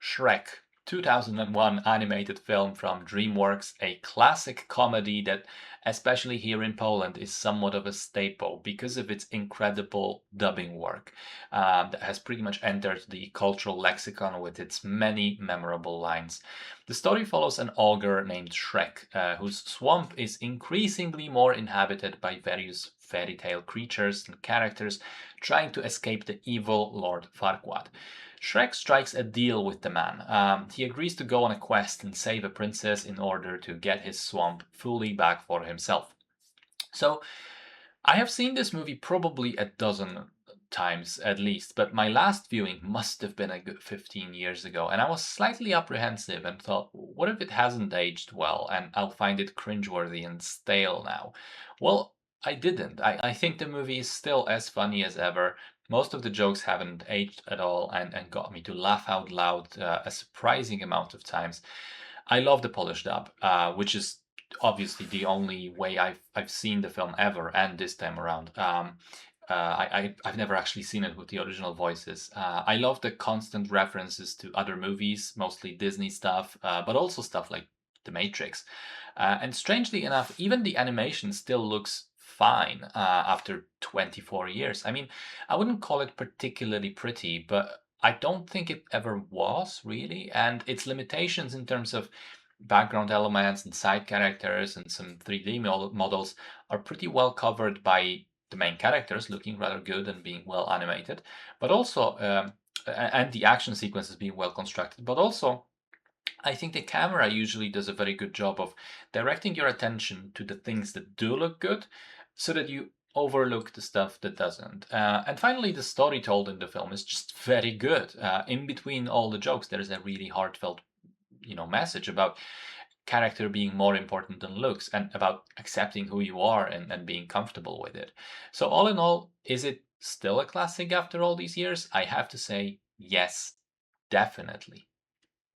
Shrek, 2001 animated film from DreamWorks, a classic comedy that, especially here in Poland, is somewhat of a staple because of its incredible dubbing work that has pretty much entered the cultural lexicon with its many memorable lines. The story follows an ogre named Shrek, whose swamp is increasingly more inhabited by various fairy tale creatures and characters trying to escape the evil Lord Farquaad. Shrek strikes a deal with the man. He agrees to go on a quest and save a princess in order to get his swamp fully back for himself. So, I have seen this movie probably a dozen times at least, but my last viewing must have been a good 15 years ago, and I was slightly apprehensive and thought, what if it hasn't aged well and I'll find it cringeworthy and stale now? Well, I didn't. I think the movie is still as funny as ever. Most of the jokes haven't aged at all and got me to laugh out loud a surprising amount of times. I love the Polish dub, which is obviously the only way I've seen the film ever, and this time around. I've never actually seen it with the original voices. I love the constant references to other movies, mostly Disney stuff, but also stuff like The Matrix. And strangely enough, even the animation still looks fine after 24 years. I mean, I wouldn't call it particularly pretty, but I don't think it ever was really. And its limitations in terms of background elements and side characters and some 3D models are pretty well covered by the main characters looking rather good and being well animated, but also and the action sequences being well constructed, but also I think the camera usually does a very good job of directing your attention to the things that do look good so that you overlook the stuff that doesn't. And finally, the story told in the film is just very good. In between all the jokes, there's a really heartfelt, message about character being more important than looks and about accepting who you are and being comfortable with it. So all in all, is it still a classic after all these years? I have to say, yes, definitely.